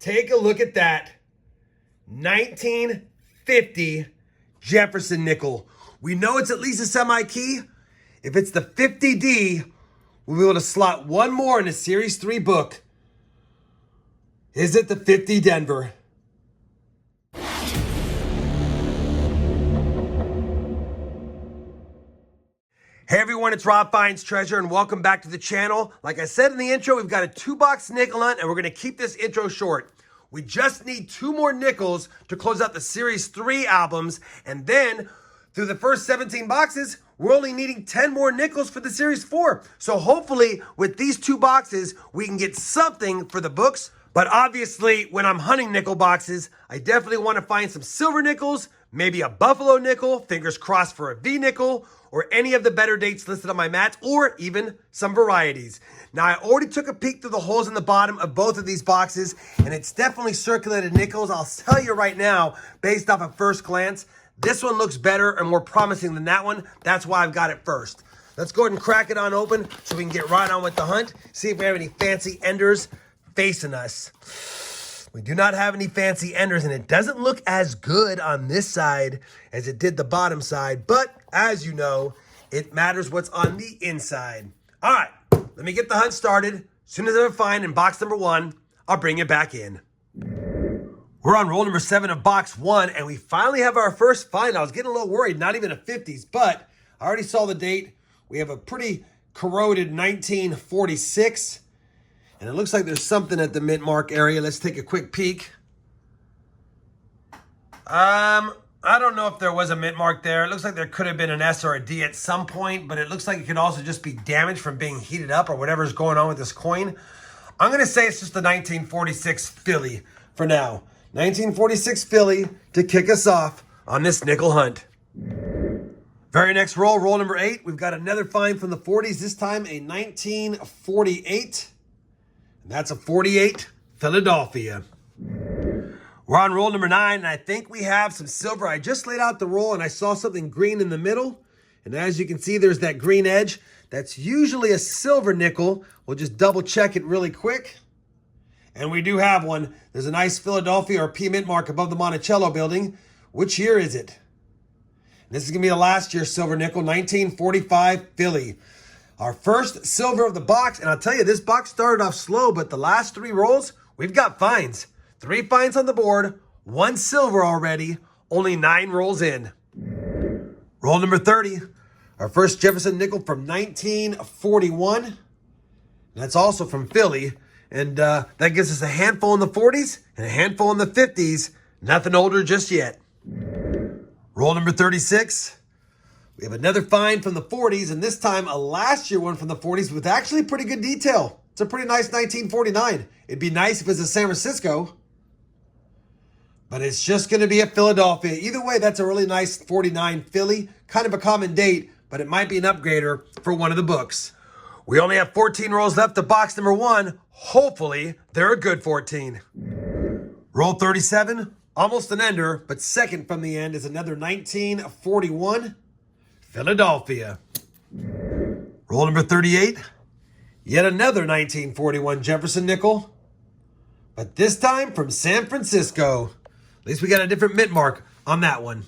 Take a look at that. 1950 Jefferson nickel. We know it's at least a semi-key. If it's the 50D, we'll be able to slot one more in a Series 3 book. Is it the 50 Denver? Hey everyone, it's Rob Finds Treasure and welcome back to the channel. Like I said in the intro, we've got a 2-box nickel hunt and we're gonna keep this intro short. We just need 2 more nickels to close out the Series 3 albums, and then through the first 17 boxes, we're only needing 10 more nickels for the Series 4. So hopefully with these 2 boxes, we can get something for the books. But obviously, when I'm hunting nickel boxes, I definitely want to find some silver nickels, maybe a buffalo nickel, fingers crossed for a V nickel, or any of the better dates listed on my mats, or even some varieties. Now, I already took a peek through the holes in the bottom of both of these boxes, and it's definitely circulated nickels. I'll tell you right now, based off of first glance, this one looks better and more promising than that one. That's why I've got it first. Let's go ahead and crack it on open so we can get right on with the hunt, see if we have any fancy enders facing us. We do not have any fancy enders, and it doesn't look as good on this side as it did the bottom side, but as you know, it matters what's on the inside. All right, let me get the hunt started. As soon as I find in box number 1, I'll bring it back in. We're on roll number 7 of box 1, and we finally have our first find. I was getting a little worried, not even a 50s, but I already saw the date. We have a pretty corroded 1946. And it looks like there's something at the mint mark area. Let's take a quick peek. I don't know if there was a mint mark there. It looks like there could have been an S or a D at some point, but it looks like it could also just be damaged from being heated up or whatever's going on with this coin. I'm going to say it's just the 1946 Philly for now. 1946 Philly to kick us off on this nickel hunt. Very next roll, roll number 8. We've got another find from the 40s, this time a 1948. That's a 48 Philadelphia. We're on roll number 9, and I think we have some silver. I just laid out the roll, and I saw something green in the middle. And as you can see, there's that green edge. That's usually a silver nickel. We'll just double check it really quick. And we do have one. There's a nice Philadelphia or P mint mark above the Monticello building. Which year is it? This is going to be the last year's silver nickel, 1945 Philly. Our first silver of the box, and I'll tell you, this box started off slow, but the last 3 rolls, we've got finds. 3 finds on the board, 1 silver already, only 9 rolls in. Roll number 30, our first Jefferson nickel from 1941. That's also from Philly, and that gives us a handful in the 40s and a handful in the 50s. Nothing older just yet. Roll number 36. We have another find from the 40s, and this time a last year one from the 40s with actually pretty good detail. It's a pretty nice 1949. It'd be nice if it was a San Francisco, but it's just going to be a Philadelphia. Either way, that's a really nice 49 Philly. Kind of a common date, but it might be an upgrader for one of the books. We only have 14 rolls left to box number 1. Hopefully, they're a good 14. Roll 37, almost an ender, but second from the end is another 1941 Philadelphia. Roll number 38. Yet another 1941 Jefferson nickel. But this time from San Francisco. At least we got a different mint mark on that one.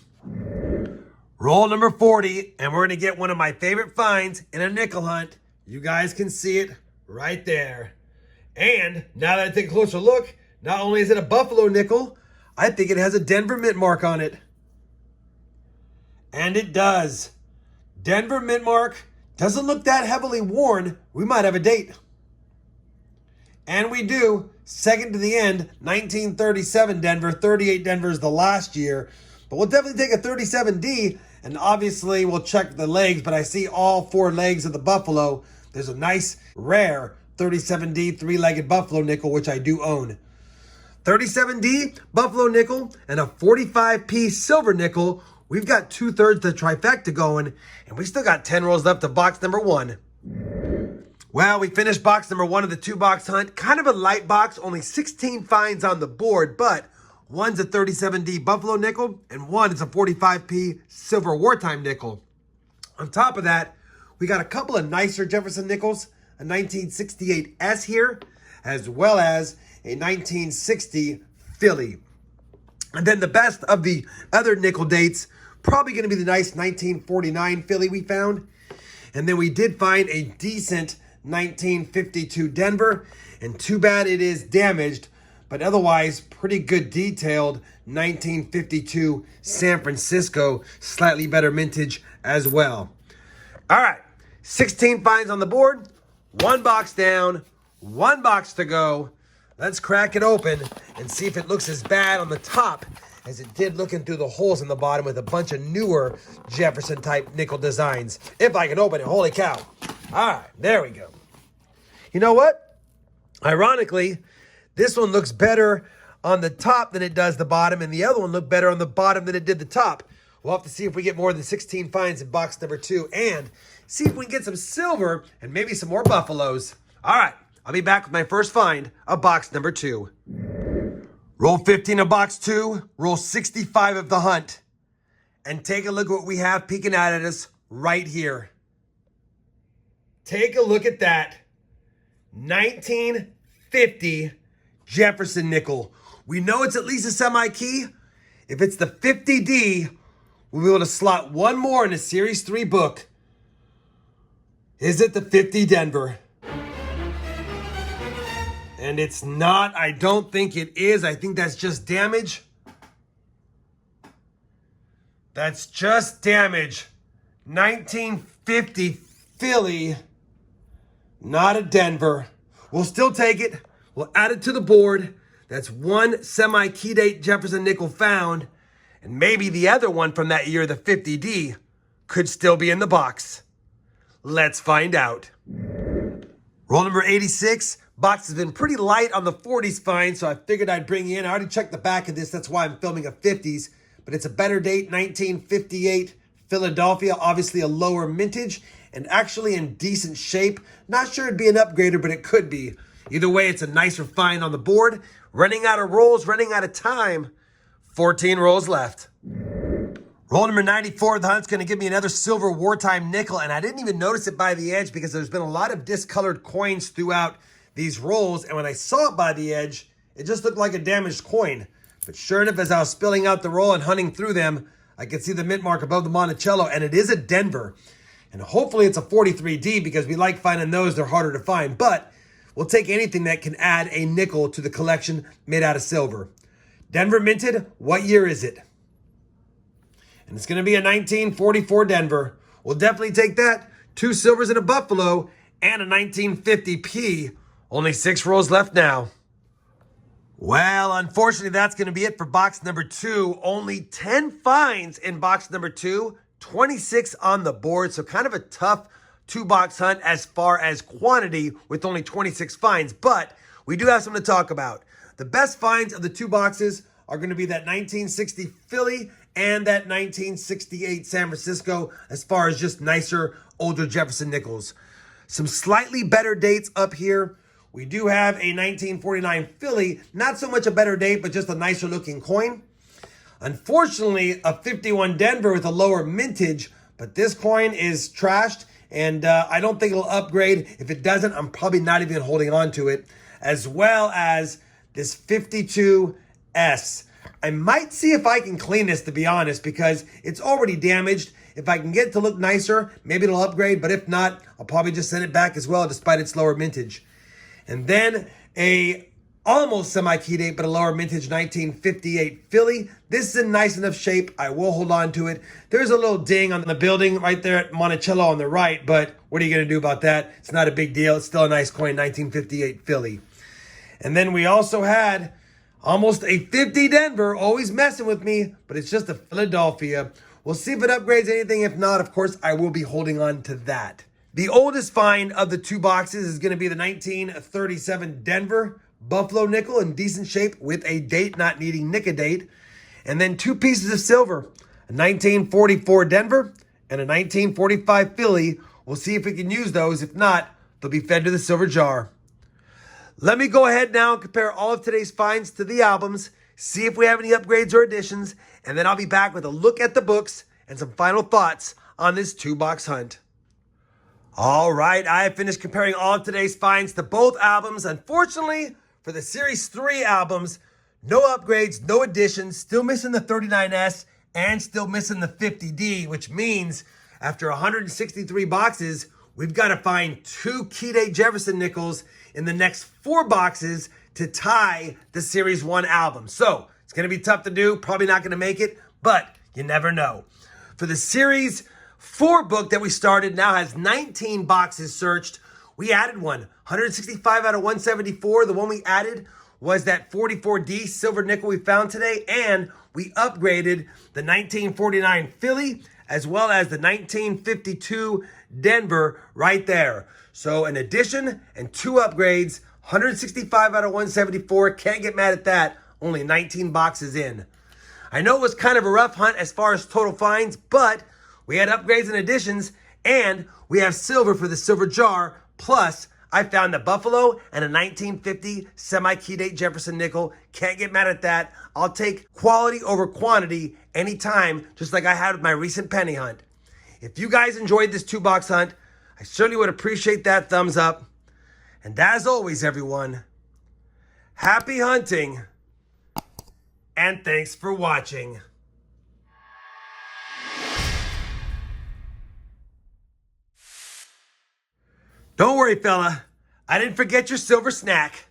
Roll number 40. And we're going to get one of my favorite finds in a nickel hunt. You guys can see it right there. And now that I take a closer look, not only is it a buffalo nickel, I think it has a Denver mint mark on it. And it does. Denver mint mark, doesn't look that heavily worn. We might have a date. And we do. Second to the end, 1937 Denver, 38 Denver is the last year. But we'll definitely take a 37D, and obviously we'll check the legs, but I see all 4 legs of the buffalo. There's a nice, rare 37D 3-legged buffalo nickel, which I do own. 37D buffalo nickel and a 45P silver nickel. We've got 2/3 the trifecta going, and we still got 10 rolls left to box number 1. Well, we finished box number 1 of the 2-box hunt. Kind of a light box, only 16 finds on the board, but one's a 37D buffalo nickel, and one is a 45P silver wartime nickel. On top of that, we got a couple of nicer Jefferson nickels, a 1968 S here, as well as a 1960 Philly. And then the best of the other nickel dates, probably going to be the nice 1949 Philly we found. And then we did find a decent 1952 Denver. And too bad it is damaged, but otherwise pretty good detailed 1952 San Francisco, slightly better mintage as well. All right, 16 finds on the board, 1 box down, 1 box to go. Let's crack it open and see if it looks as bad on the top as it did looking through the holes in the bottom with a bunch of newer Jefferson type nickel designs. If I can open it, holy cow. All right, there we go. You know what? Ironically, this one looks better on the top than it does the bottom, and the other one looked better on the bottom than it did the top. We'll have to see if we get more than 16 finds in box number 2 and see if we can get some silver and maybe some more buffaloes. All right, I'll be back with my first find of box number 2. Roll 15 of box 2, roll 65 of the hunt, and take a look at what we have peeking out at us right here. Take a look at that. 1950 Jefferson nickel. We know it's at least a semi-key. If it's the 50D, we'll be able to slot one more in a Series 3 book. Is it the 50 Denver? And it's not. I don't think it is. I think that's just damage. That's just damage. 1950 Philly. Not a Denver. We'll still take it. We'll add it to the board. That's one semi-key date Jefferson nickel found. And maybe the other one from that year, the 50D, could still be in the box. Let's find out. Roll number 86. Box has been pretty light on the 40s find, so I figured I'd bring you in. I already checked the back of this. That's why I'm filming a 50s. But it's a better date, 1958 Philadelphia. Obviously a lower mintage and actually in decent shape. Not sure it'd be an upgrader, but it could be. Either way, it's a nicer find on the board. Running out of rolls, running out of time. 14 rolls left. Roll number 94, the hunt's going to give me another silver wartime nickel, and I didn't even notice it by the edge because there's been a lot of discolored coins throughout these rolls, and when I saw it by the edge, it just looked like a damaged coin. But sure enough, as I was spilling out the roll and hunting through them, I could see the mint mark above the Monticello, and it is a Denver. And hopefully it's a 43D because we like finding those. They're harder to find, but we'll take anything that can add a nickel to the collection made out of silver. Denver minted, what year is it? And it's going to be a 1944 Denver. We'll definitely take that. 2 silvers and a buffalo and a 1950P. Only 6 rolls left now. Well, unfortunately, that's going to be it for box number 2. Only 10 finds in box number 2. 26 on the board. So kind of a tough 2-box hunt as far as quantity with only 26 finds. But we do have something to talk about. The best finds of the 2 boxes are going to be that 1960 Philly and that 1968 San Francisco as far as just nicer, older Jefferson nickels. Some slightly better dates up here. We do have a 1949 Philly, not so much a better date, but just a nicer looking coin. Unfortunately, a 51 Denver with a lower mintage, but this coin is trashed, and I don't think it'll upgrade. If it doesn't, I'm probably not even holding on to it, as well as this 52S. I might see if I can clean this, to be honest, because it's already damaged. If I can get it to look nicer, maybe it'll upgrade, but if not, I'll probably just send it back as well, despite its lower mintage. And then a almost semi-key date, but a lower mintage 1958 Philly. This is in nice enough shape. I will hold on to it. There's a little ding on the building right there at Monticello on the right, but what are you going to do about that? It's not a big deal. It's still a nice coin, 1958 Philly. And then we also had almost a 50 Denver, always messing with me, but it's just a Philadelphia. We'll see if it upgrades anything. If not, of course, I will be holding on to that. The oldest find of the 2 boxes is going to be the 1937 Denver Buffalo nickel in decent shape with a date not needing nick a date. And then 2 pieces of silver, a 1944 Denver and a 1945 Philly. We'll see if we can use those. If not, they'll be fed to the silver jar. Let me go ahead now and compare all of today's finds to the albums, see if we have any upgrades or additions, and then I'll be back with a look at the books and some final thoughts on this 2-box hunt. All right, I have finished comparing all of today's finds to both albums. Unfortunately, for For the Series 3 albums, no upgrades, no additions, still missing the 39S and still missing the 50D, which means after 163 boxes, we've got to find 2 key date Jefferson Nickels in the next 4 boxes to tie the Series 1 album. So it's going to be tough to do, probably not going to make it, but you never know. For the Series 4 book that we started now has 19 boxes searched. We added one, 165 out of 174. The one we added was that 44D silver nickel we found today, and we upgraded the 1949 Philly as well as the 1952 Denver right there. So an addition and 2 upgrades, 165 out of 174. Can't get mad at that. Only 19 boxes in. I know it was kind of a rough hunt as far as total finds, but we had upgrades and additions, and we have silver for the silver jar. Plus, I found the Buffalo and a 1950 semi-key date Jefferson nickel. Can't get mad at that. I'll take quality over quantity anytime, just like I had with my recent penny hunt. If you guys enjoyed this 2-box hunt, I certainly would appreciate that thumbs up. And as always, everyone, happy hunting, and thanks for watching. Don't worry, fella. I didn't forget your silver snack.